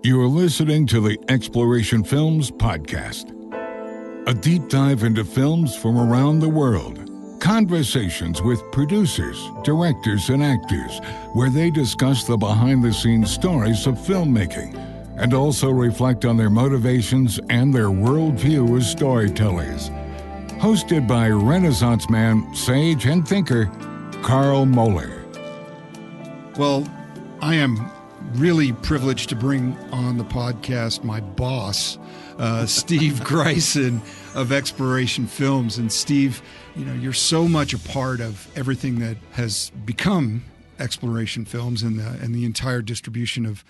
You're listening to the Exploration Films Podcast, a deep dive into films from around the world. Conversations with producers, directors, and actors, where they discuss the behind-the-scenes stories of filmmaking and also reflect on their motivations and their worldview as storytellers. Hosted by Renaissance man, sage, and thinker, Carl Moeller. Well, I am really privileged to bring on the podcast my boss, Steve Greisen of Exploration Films. And Steve, you're so much a part of everything that has become Exploration Films and the entire distribution of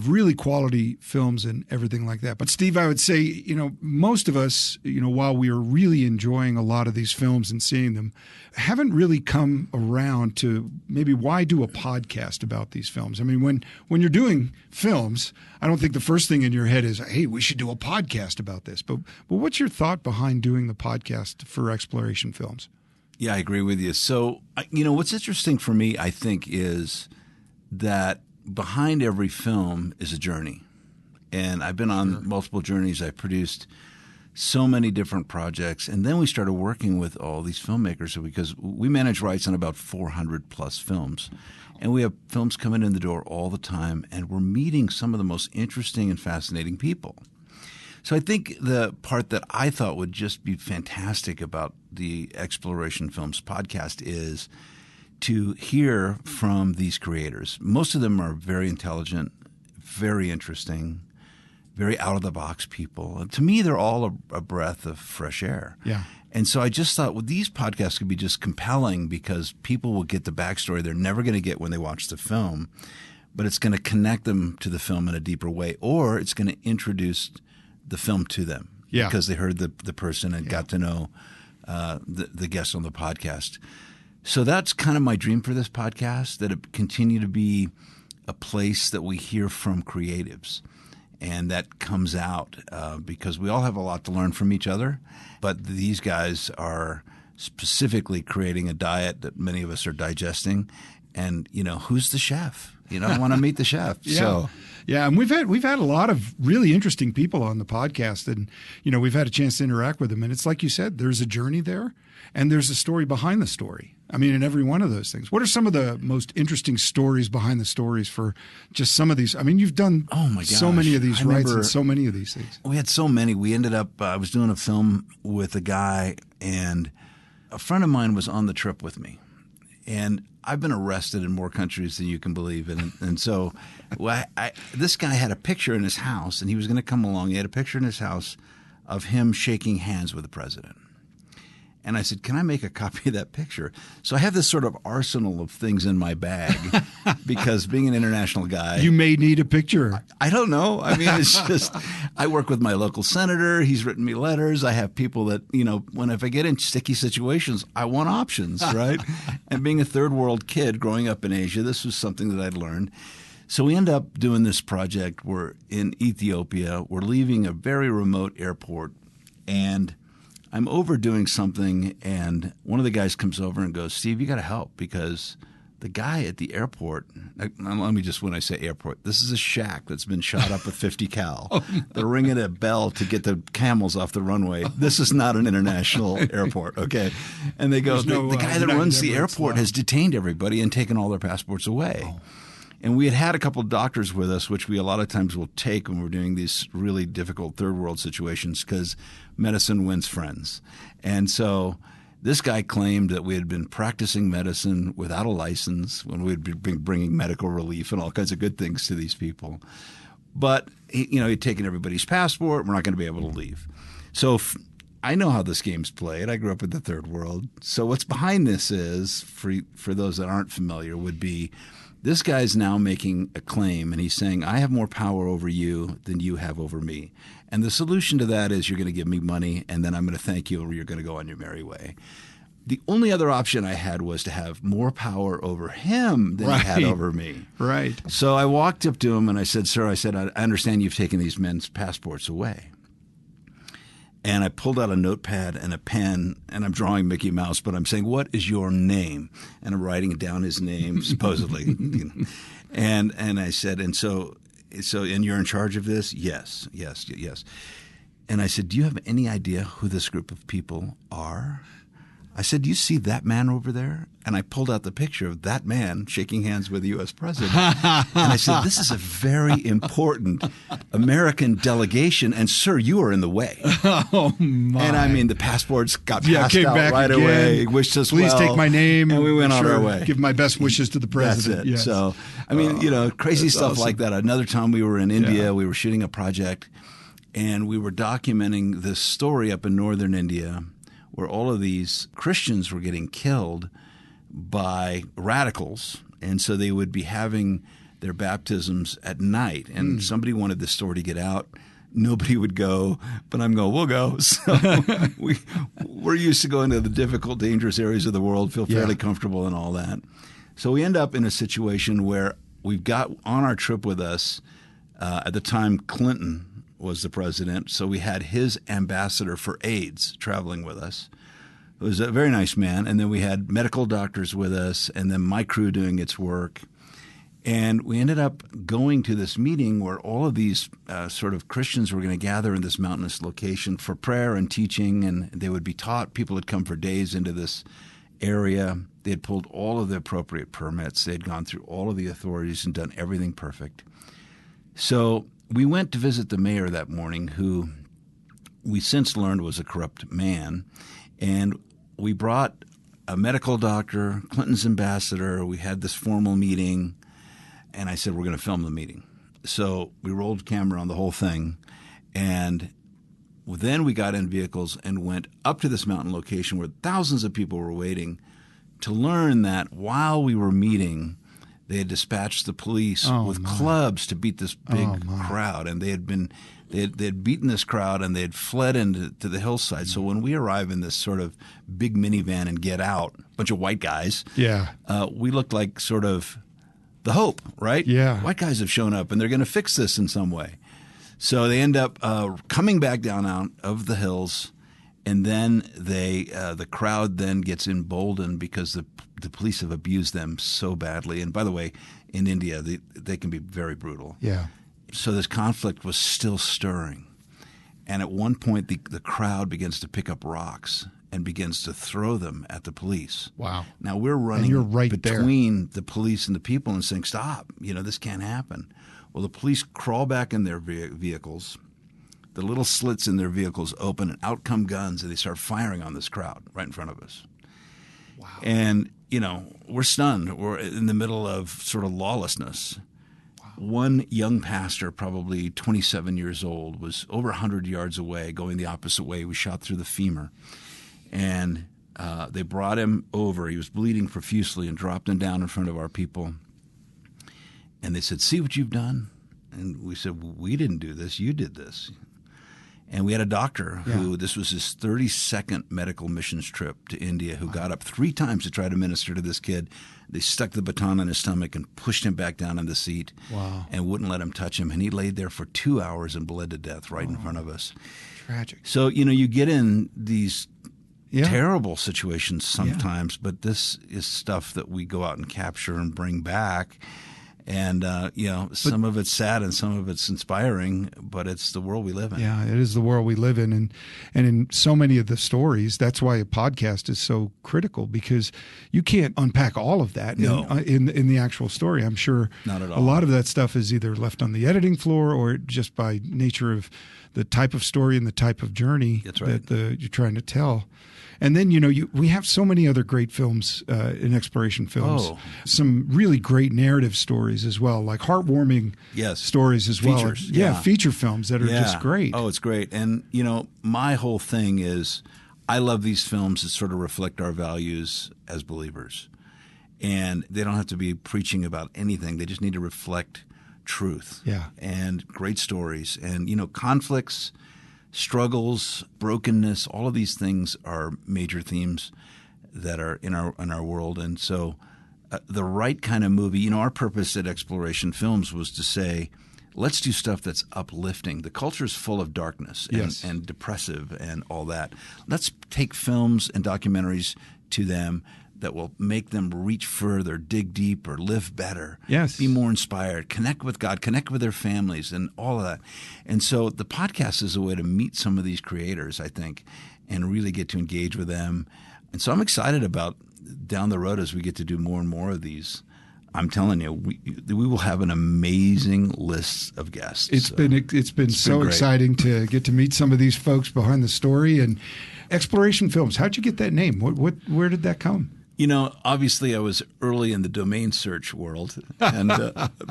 really quality films and everything like that. But Steve, I would say, most of us, while we are really enjoying a lot of these films and seeing them, haven't really come around to maybe why do a podcast about these films. I mean, when you're doing films, I don't think the first thing in your head is, hey, we should do a podcast about this. But what's your thought behind doing the podcast for Exploration Films? Yeah, I agree with you. So, what's interesting for me, I think, is that behind every film is a journey. And I've been on multiple journeys. I've produced so many different projects. And then we started working with all these filmmakers because we manage rights on about 400 plus films. And we have films coming in the door all the time. And we're meeting some of the most interesting and fascinating people. So I think the part that I thought would just be fantastic about the Exploration Films podcast is to hear from these creators. Most of them are very intelligent, very interesting, very out-of-the-box people. And to me, they're all a breath of fresh air. Yeah. And so I just thought, well, these podcasts could be just compelling because people will get the backstory they're never going to get when they watch the film, but it's going to connect them to the film in a deeper way, or it's going to introduce the film to them because they heard the person and got to know the guest on the podcast. So that's kind of my dream for this podcast, that it continue to be a place that we hear from creatives. And that comes out because we all have a lot to learn from each other. But these guys are specifically creating a diet that many of us are digesting. And, who's the chef? I want to meet the chef. Yeah, and we've had a lot of really interesting people on the podcast, and we've had a chance to interact with them. And it's like you said, there's a journey there, and there's a story behind the story. I mean, in every one of those things. What are some of the most interesting stories behind the stories for just some of these? I mean, you've done so many of these rights and so many of these things. We had so many. We ended up. I was doing a film with a guy, and a friend of mine was on the trip with me. And I've been arrested in more countries than you can believe. And so this guy had a picture in his house, and he was going to come along. He had a picture in his house of him shaking hands with the president. And I said, can I make a copy of that picture? So I have this sort of arsenal of things in my bag because being an international guy. You may need a picture. I don't know. I mean, it's just I work with my local senator. He's written me letters. I have people that, if I get in sticky situations, I want options, right? And being a third world kid growing up in Asia, this was something that I'd learned. So we end up doing this project. We're in Ethiopia. We're leaving a very remote airport, and I'm overdoing something, and one of the guys comes over and goes, Steve, you got to help because the guy at the airport, when I say airport, this is a shack that's been shot up with 50 cal. They're ringing a bell to get the camels off the runway. This is not an international airport, okay? And they go, the guy that runs the airport has detained everybody and taken all their passports away. Oh. And we had a couple of doctors with us, which we a lot of times will take when we're doing these really difficult third world situations because medicine wins friends. And so this guy claimed that we had been practicing medicine without a license when we had been bringing medical relief and all kinds of good things to these people. But, he'd taken everybody's passport. We're not going to be able to leave. So I know how this game's played. I grew up in the third world. So what's behind this is, for those that aren't familiar, would be this guy's now making a claim, and he's saying, I have more power over you than you have over me. And the solution to that is you're going to give me money, and then I'm going to thank you, or you're going to go on your merry way. The only other option I had was to have more power over him than he had over me. Right. So I walked up to him, and I said, sir, I understand you've taken these men's passports away. And I pulled out a notepad and a pen, and I'm drawing Mickey Mouse, but I'm saying, what is your name? And I'm writing down his name, supposedly. And I said, and so So, and you're in charge of this? Yes. And I said, do you have any idea who this group of people are? I said, do you see that man over there? And I pulled out the picture of that man shaking hands with the U.S. president. And I said, this is a very important American delegation. And, sir, you are in the way. Oh, my. And, I mean, the passports got passed came out back right again. away. Wished us Please well. take my name. And we went on our way. Give my best wishes to the president. That's it. Yes. So, I mean, crazy stuff awesome. like that. Another time we were in India. We were shooting a project. And we were documenting this story up in northern India where all of these Christians were getting killed by radicals. And so they would be having their baptisms at night. And somebody wanted this story to get out. Nobody would go, but I'm going, we'll go. So we're used to going to the difficult, dangerous areas of the world, feel fairly comfortable and all that. So we end up in a situation where we've got on our trip with us, at the time Clinton was the president, so we had his ambassador for AIDS traveling with us. It was a very nice man. And then we had medical doctors with us, and then my crew doing its work. And we ended up going to this meeting where all of these sort of Christians were going to gather in this mountainous location for prayer and teaching, and they would be taught. People had come for days into this area. They had pulled all of the appropriate permits. They had gone through all of the authorities and done everything perfect. So we went to visit the mayor that morning, who we since learned was a corrupt man, and we brought a medical doctor, Clinton's ambassador. We had this formal meeting, and I said, we're going to film the meeting. So we rolled camera on the whole thing, and then we got in vehicles and went up to this mountain location where thousands of people were waiting to learn that while we were meeting, they had dispatched the police with clubs to beat this big crowd, and they had beaten this crowd, and they had fled into the hillside. So when we arrive in this sort of big minivan and get out, a bunch of white guys, we looked like sort of the hope, right? Yeah. White guys have shown up, and they're going to fix this in some way. So they end up coming back down out of the hills, and then the crowd then gets emboldened because the police have abused them so badly. And by the way, in India, they can be very brutal. Yeah. So this conflict was still stirring. And at one point, the crowd begins to pick up rocks and begins to throw them at the police. Wow. Now we're running and you're right between the police and the people and saying, stop, this can't happen. Well, the police crawl back in their vehicles. The little slits in their vehicles open, and out come guns, and they start firing on this crowd right in front of us. Wow. And, we're stunned. We're in the middle of sort of lawlessness. Wow. One young pastor, probably 27 years old, was over 100 yards away, going the opposite way. He was shot through the femur. And they brought him over. He was bleeding profusely and dropped him down in front of our people. And they said, see what you've done? And we said, we didn't do this. You did this. And we had a doctor who, this was his 32nd medical missions trip to India, who got up 3 times to try to minister to this kid. They stuck the baton in his stomach and pushed him back down in the seat and wouldn't let him touch him. And he laid there for 2 hours and bled to death right in front of us. Tragic. So, you get in these terrible situations sometimes, but this is stuff that we go out and capture and bring back. And, some of it's sad and some of it's inspiring, but it's the world we live in. Yeah, it is the world we live in. And in so many of the stories, that's why a podcast is so critical, because you can't unpack all of that in the actual story. I'm sure not at all. A lot of that stuff is either left on the editing floor or just by nature of the type of story and the type of journey that you're trying to tell. And then, we have so many other great films in exploration films. Some really great narrative stories as well, like heartwarming stories as well. Features. Feature films that are just great. Oh, it's great. And, my whole thing is I love these films that sort of reflect our values as believers. And they don't have to be preaching about anything. They just need to reflect truth. Yeah. And great stories. And, conflicts, struggles, brokenness, all of these things are major themes that are in our world. And so the right kind of movie, our purpose at Exploration Films was to say, let's do stuff that's uplifting. The culture is full of darkness and depressive and all that. Let's take films and documentaries to them that will make them reach further, dig deeper, live better, Yes. be more inspired, connect with God, connect with their families, and all of that. And so the podcast is a way to meet some of these creators, I think, and really get to engage with them. And so I'm excited about down the road as we get to do more and more of these. I'm telling you, we will have an amazing list of guests. It's been so exciting to get to meet some of these folks behind the story. And Exploration Films, how'd you get that name? Where did that come? You know, obviously I was early in the domain search world, and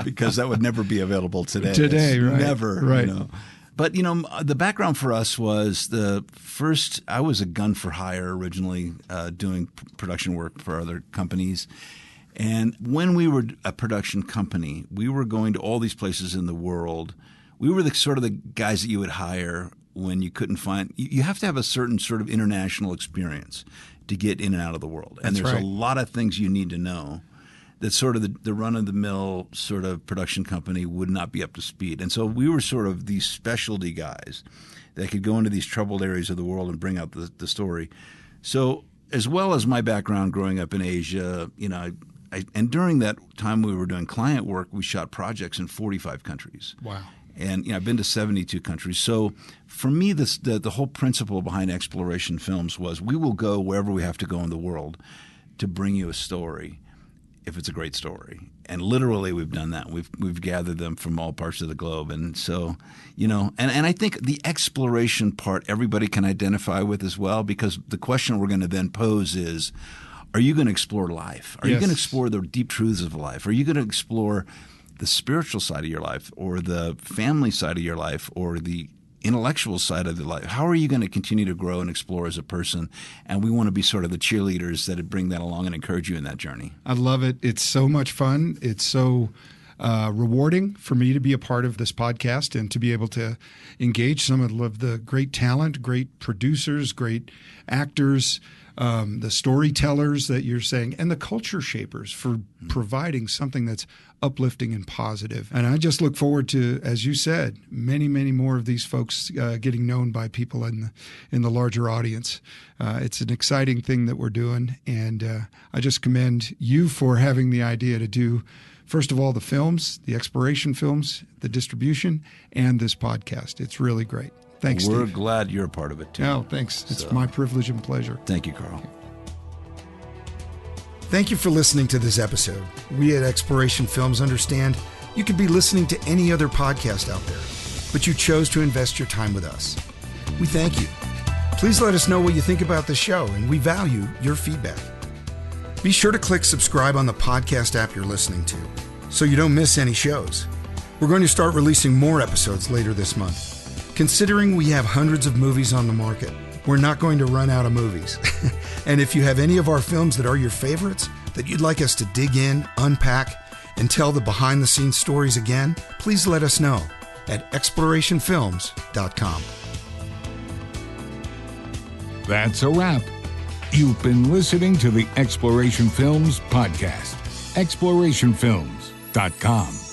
because that would never be available today. Today, right? Never, right? You know. But you know, the background for us was I was a gun for hire originally, doing production work for other companies. And when we were a production company, we were going to all these places in the world. We were the sort of the guys that you would hire when you couldn't find. You have to have a certain sort of international experience to get in and out of the world. And there's a lot of things you need to know that sort of the run-of-the-mill sort of production company would not be up to speed. And so we were sort of these specialty guys that could go into these troubled areas of the world and bring out the story. So as well as my background growing up in Asia, you know, and during that time we were doing client work, we shot projects in 45 countries. Wow. And you know, I've been to 72 countries. So for me, the whole principle behind Exploration Films was we will go wherever we have to go in the world to bring you a story if it's a great story. And literally we've done that. We've gathered them from all parts of the globe. And so, you know, and I think the exploration part everybody can identify with as well, because the question we're going to then pose is, are you going to explore life? Are you going to explore the deep truths of life? Are you going to explore the spiritual side of your life, or the family side of your life, or the intellectual side of the life? How are you going to continue to grow and explore as a person? And we want to be sort of the cheerleaders that bring that along and encourage you in that journey. I love it. It's so much fun. It's so rewarding for me to be a part of this podcast and to be able to engage some of the great talent, great producers, great actors, the storytellers that you're saying, and the culture shapers for providing something that's uplifting and positive. And I just look forward to, as you said, many, many more of these folks getting known by people in the larger audience. It's an exciting thing that we're doing, and I just commend you for having the idea to do, first of all, the films, the Exploration Films, the distribution, and this podcast. It's really great. Thanks, We're Steve. glad you're a part of it, too. Oh, thanks. It's my privilege and pleasure. Thank you, Carl. Thank you for listening to this episode. We at Exploration Films understand you could be listening to any other podcast out there, but you chose to invest your time with us. We thank you. Please let us know what you think about the show, and we value your feedback. Be sure to click subscribe on the podcast app you're listening to so you don't miss any shows. We're going to start releasing more episodes later this month. Considering we have hundreds of movies on the market, we're not going to run out of movies. And if you have any of our films that are your favorites, that you'd like us to dig in, unpack, and tell the behind-the-scenes stories again, please let us know at explorationfilms.com. That's a wrap. You've been listening to the Exploration Films podcast. explorationfilms.com.